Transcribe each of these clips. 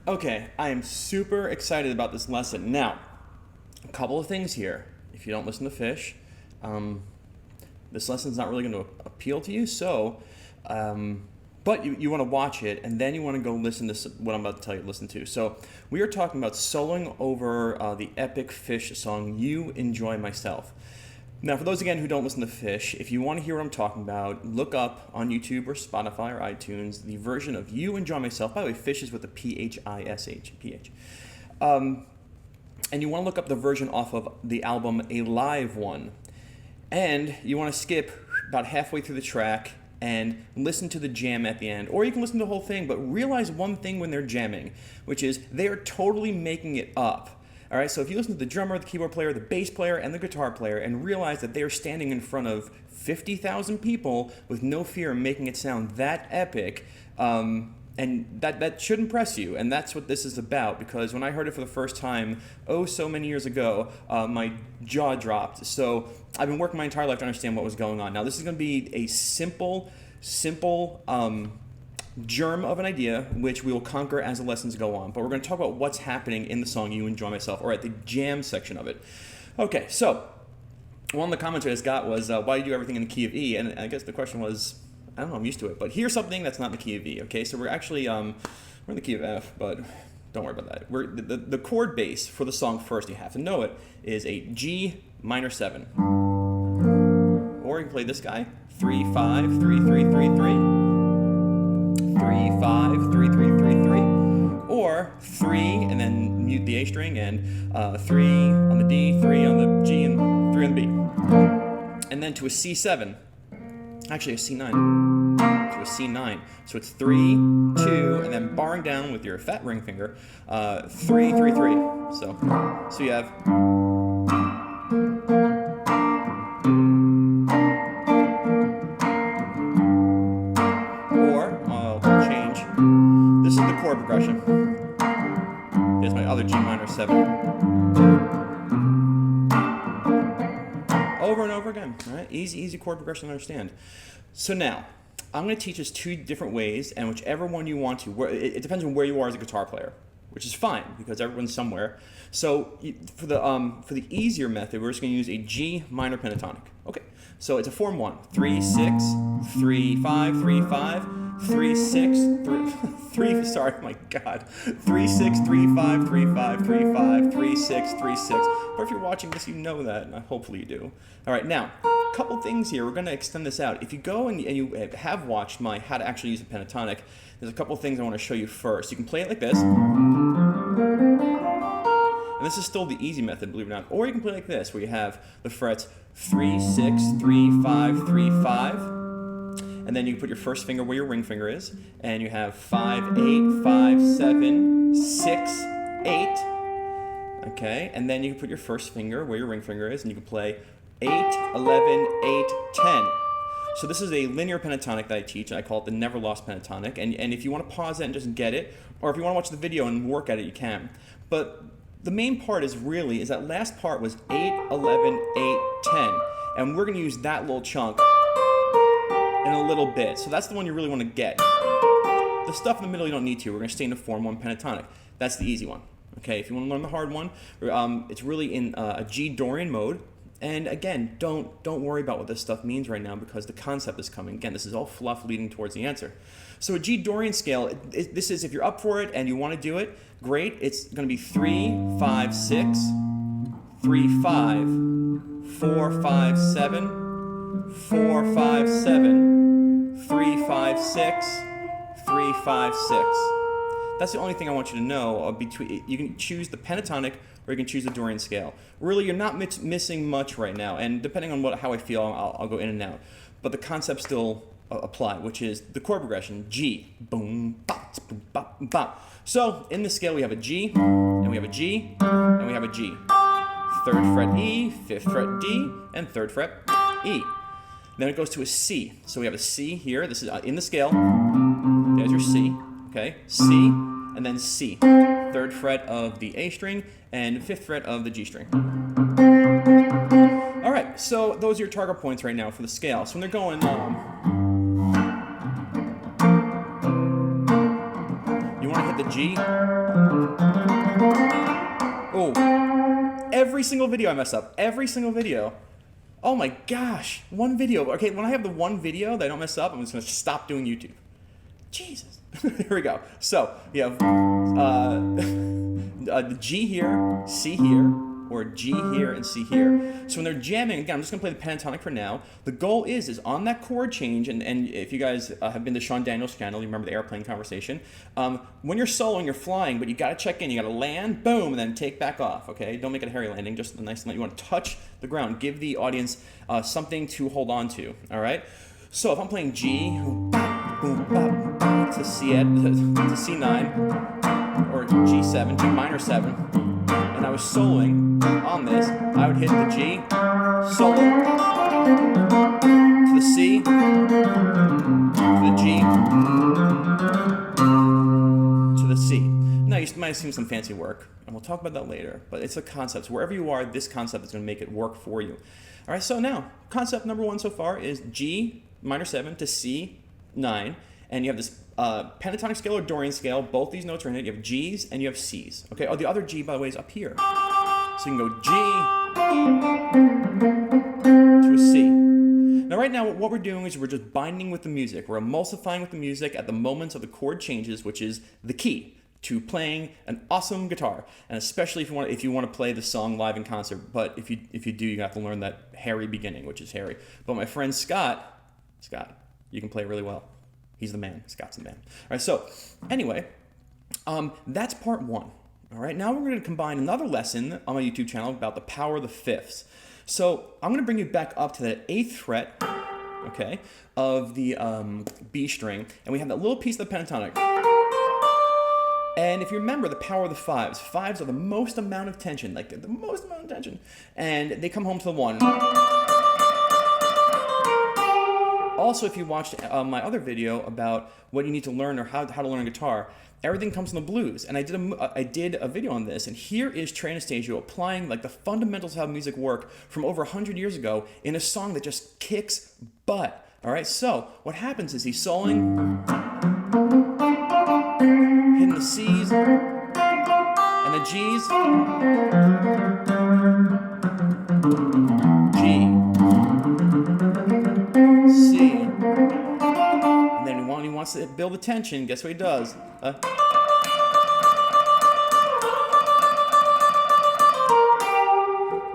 Okay, I am super excited about this lesson. Now, a couple of things here. If you don't listen to Phish, this lesson's not really going to appeal to you, so, but you want to watch it, and then you want to go listen to what I'm about to tell you to listen to. So, we are talking about soloing over the epic Phish song, You Enjoy Myself. Now, for those, again, who don't listen to Phish, if you want to hear what I'm talking about, look up on YouTube or Spotify or iTunes the version of You Enjoy Myself. By the way, Phish is with a P-H-I-S-H, P-H. And you want to look up the version off of the album A Live One. And you want to skip about halfway through the track and listen to the jam at the end. Or you can listen to the whole thing, but realize one thing when they're jamming, which is they are totally making it up. All right, so if you listen to the drummer, the keyboard player, the bass player, and the guitar player, and realize that they are standing in front of 50,000 people with no fear of making it sound that epic, and that should impress you, and that's what this is about, because when I heard it for the first time, so many years ago, my jaw dropped. So I've been working my entire life to understand what was going on. Now, this is going to be a simple germ of an idea, which we will conquer as the lessons go on. But we're going to talk about what's happening in the song You Enjoy Myself, or at the jam section of it. Okay, so one of the comments I just got was, why do you do everything in the key of E? And I guess the question was, I don't know, I'm used to it. But here's something that's not in the key of E, okay? So we're actually, we're in the key of F, but don't worry about that. The chord base for the song first, you have to know it, is a G minor 7. Or you can play this guy, 3, 5, 3, 3, 3, 3. 3, 5, 3, 3, 3, 3, or 3 and then mute the A string, and 3 on the D, 3 on the G, and 3 on the B. And then to a C7, actually a C9, to a C9. So it's 3, 2, and then barring down with your fat ring finger, 3, 3, 3. So you have. This is the chord progression. Here's my other G minor 7. Over and over again, all right? Easy chord progression to understand. So now, I'm going to teach us two different ways, and whichever one you want to. It depends on where you are as a guitar player, which is fine, because everyone's somewhere. So for the easier method, we're just going to use a G minor pentatonic. Okay, so it's a form 1. 3, 6, 3, 5, 3, 5. 3, 6, 3, sorry, my God. 3, 6, 3, 5, 3, 5, 3, 5, 3, 6, 3, 6. But if you're watching this, you know that, and hopefully you do. All right, now, a couple things here. We're going to extend this out. If you go and you have watched my How to Actually Use a Pentatonic, there's a couple things I want to show you first. You can play it like this. And this is still the easy method, believe it or not. Or you can play like this, where you have the frets 3, 6, 3, 5, 3, 5. And then you put your first finger where your ring finger is, and you have 5, 8, 5, 7, 6, 8. Okay, and then you can put your first finger where your ring finger is, and you can play 8, 11, 8, 10. So this is a linear pentatonic that I teach, and I call it the Never Lost Pentatonic. And if you want to pause it and just get it, or if you want to watch the video and work at it, you can. But the main part is that last part was 8, 11, 8, 10. And we're going to use that little chunk in a little bit. So that's the one you really want to get. The stuff in the middle you don't need to. We're going to stay in the form 1 pentatonic. That's the easy one. Okay, if you want to learn the hard one, it's really in a G Dorian mode. And again, don't worry about what this stuff means right now, because the concept is coming. Again, this is all fluff leading towards the answer. So a G Dorian scale, this is, if you're up for it and you want to do it, great. It's going to be 3, 5, 6, 3, 5, 4, 5, 7, 4, 5, 7, 3, 5, 6, 3, 5, 6. That's the only thing I want you to know. You can choose the pentatonic or you can choose the Dorian scale. Really, you're not missing much right now, and depending on how I feel, I'll go in and out. But the concepts still apply, which is the chord progression, G, boom, bop, boom, bop, bop. So in the scale, we have a G, and we have a G, and we have a G. 3rd fret E, 5th fret D, and 3rd fret E. Then it goes to a C. So we have a C here. This is in the scale. There's your C. Okay, C, and then C. 3rd fret of the A string and 5th fret of the G string. All right, so those are your target points right now for the scale. So when they're going, you want to hit the G. Oh, every single video I mess up. Every single video. Oh my gosh, one video. Okay, when I have the one video that I don't mess up, I'm just gonna stop doing YouTube. Jesus. Here we go. So you have the G here, C here, or G here and C here. So when they're jamming, again, I'm just gonna play the pentatonic for now. The goal is on that chord change, and if you guys have been to Sean Daniels' channel, you remember the airplane conversation. When you're soloing, you're flying, but you gotta check in, you gotta land, boom, and then take back off, okay? Don't make it a hairy landing, just a nice land. You wanna touch the ground, give the audience something to hold on to, all right? So if I'm playing G, to C9, or G7, G minor 7, and I was soloing on this, I would hit the G, solo, to the C, to the G, to the C. Now you might have seen some fancy work, and we'll talk about that later, but it's a concept. So wherever you are, this concept is going to make it work for you. All right, so now, concept number 1 so far is G minor 7 to C9, and you have this pentatonic scale or Dorian scale. Both these notes are in it. You have G's and you have C's. Okay. Oh, the other G, by the way, is up here. So you can go G to a C. Now, right now, what we're doing is we're just binding with the music. We're emulsifying with the music at the moments of the chord changes, which is the key to playing an awesome guitar, and especially if you want to play the song live in concert. But if you do, you have to learn that hairy beginning, which is hairy. But my friend Scott, you can play really well. He's the man. Scott's the man. All right, so anyway, that's part 1. All right, now we're going to combine another lesson on my YouTube channel about the power of the fifths. So I'm going to bring you back up to that 8th fret, okay, of the B string, and we have that little piece of the pentatonic. And if you remember the power of the fives are the most amount of tension, like the most amount of tension, and they come home to the 1. Also, if you watched my other video about what you need to learn or how to learn guitar, everything comes from the blues. And I did a video on this, and here is Trey Does applying like the fundamentals of how music work from over 100 years ago in a song that just kicks butt. All right, so what happens is he's soloing, hitting the C's and the G's, G, C, and then when he wants to build the tension, guess what he does?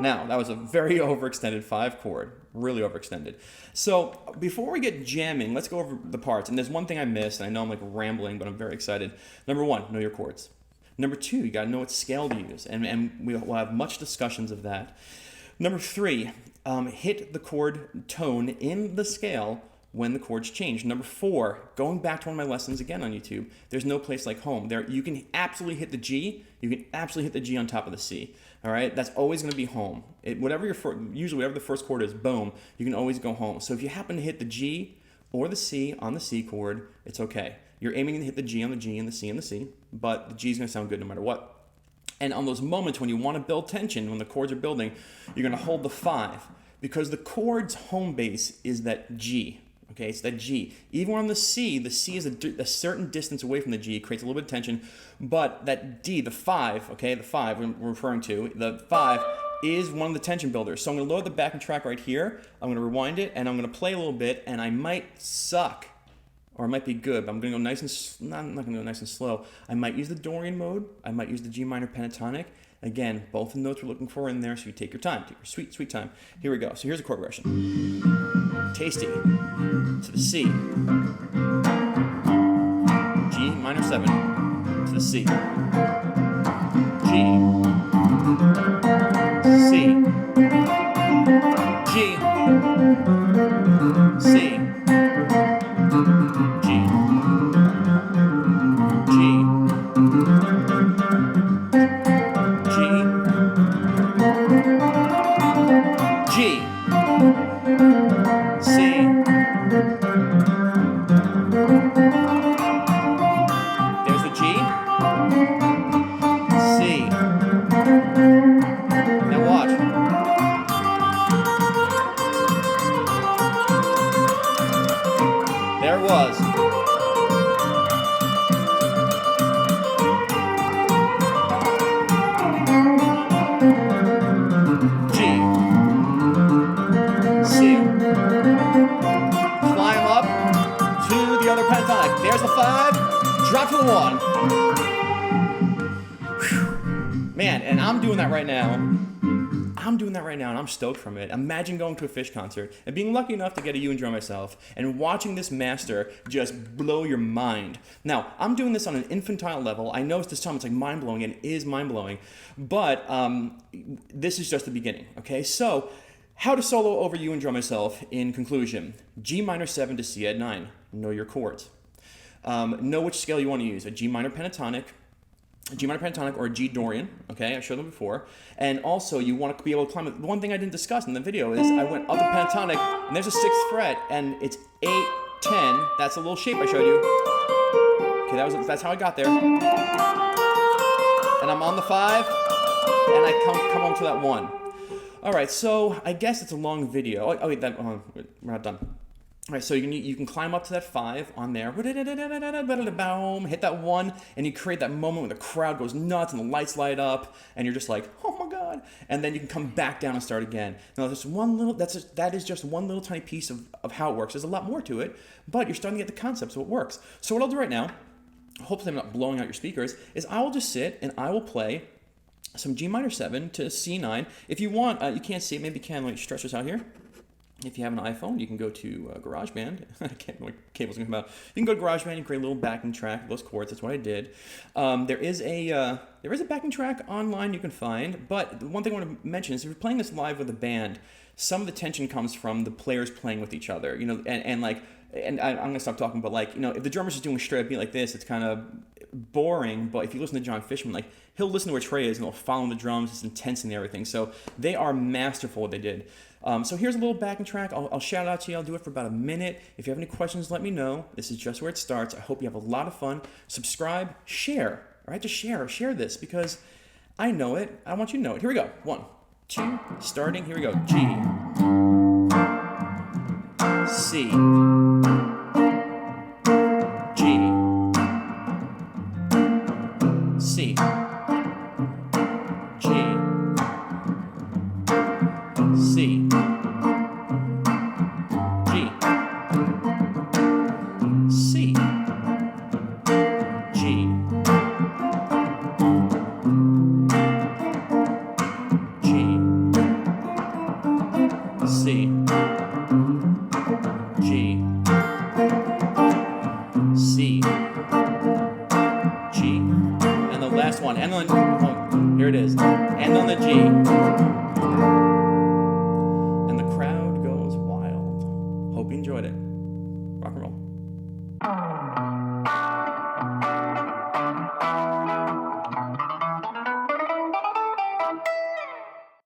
Now, that was a very overextended 5 chord, really overextended. So before we get jamming, let's go over the parts. And there's one thing I missed, and I know I'm like rambling, but I'm very excited. Number 1, know your chords. Number 2, you gotta know what scale to use, and we'll have much discussions of that. Number 3, hit the chord tone in the scale when the chords change. Number 4, going back to one of my lessons again on YouTube, there's no place like home. There, you can absolutely hit the G. You can absolutely hit the G on top of the C. All right, that's always going to be home. Usually whatever the first chord is, boom, you can always go home. So if you happen to hit the G or the C on the C chord, it's okay. You're aiming to hit the G on the G and the C on the C, but the G is going to sound good no matter what. And on those moments when you want to build tension, when the chords are building, you're going to hold the 5 because the chord's home base is that G. Okay, it's that G. Even on the C is a certain distance away from the G. It creates a little bit of tension. But that D, the 5, okay, the 5 we're referring to, the 5 is one of the tension builders. So I'm going to load the backing track right here. I'm going to rewind it, and I'm going to play a little bit, and I might suck, or it might be good, but I'm going to go nice and I'm not going to go nice and slow. I might use the Dorian mode. I might use the G minor pentatonic. Again, both the notes we're looking for in there, so you take your time. Take your sweet, sweet time. Here we go. So here's a chord progression. Tasty. To the C. G minor 7. To the C. G. C. G. C. G. G. G, C, there's the G, C, Man, and I'm doing that right now. And I'm stoked from it. Imagine going to a Phish concert and being lucky enough to get a You Enjoy Myself and watching this master just blow your mind. Now, I'm doing this on an infantile level. I know to some it's like mind-blowing, and it is mind-blowing, but this is just the beginning, okay? So, how to solo over You Enjoy Myself in conclusion. G minor 7 to C add 9. Know your chords. Know which scale you want to use, a G minor pentatonic, or a G Dorian, okay? I showed them before. And also, you want to be able to climb it. One thing I didn't discuss in the video is I went up the pentatonic, and there's a 6th fret, and it's 8, 10. That's a little shape I showed you. Okay, that's how I got there. And I'm on the 5, and I come on to that 1. All right, so I guess it's a long video. Oh wait, we're not done. All right, so you can climb up to that 5 on there, hit that 1, and you create that moment when the crowd goes nuts and the lights light up, and you're just like, oh my God, and then you can come back down and start again. Now, that is just one little tiny piece of how it works. There's a lot more to it, but you're starting to get the concept, so it works. So what I'll do right now, hopefully I'm not blowing out your speakers, is I will just sit and I will play some G minor 7 to C9. If you want, you can't see it, maybe you can, let me stretch this out here. If you have an iPhone, you can go to GarageBand. I can't know what cable's going to come out. You can go to GarageBand and create a little backing track of those chords. That's what I did. There is a backing track online you can find, but the one thing I want to mention is if you're playing this live with a band, some of the tension comes from the players playing with each other. You know, and I'm going to stop talking, but like, you know, if the drummer's just doing a straight up beat like this, it's kind of boring. But if you listen to John Fishman, like, he'll listen to where Trey is and he'll follow the drums. It's intense and everything. So they are masterful what they did. So here's a little backing track. I'll shout it out to you. I'll do it for about a minute. If you have any questions, let me know. This is just where it starts. I hope you have a lot of fun. Subscribe, share. All right, just share this because I know it. I want you to know it. Here we go. 1, 2, starting. Here we go. G, C, G, C, G, C, G, C, G, G, C, G, C, G, and the last one, and on, oh, here it is, and on the G, and the crowd goes wild. Hope you enjoyed it. Rock and roll.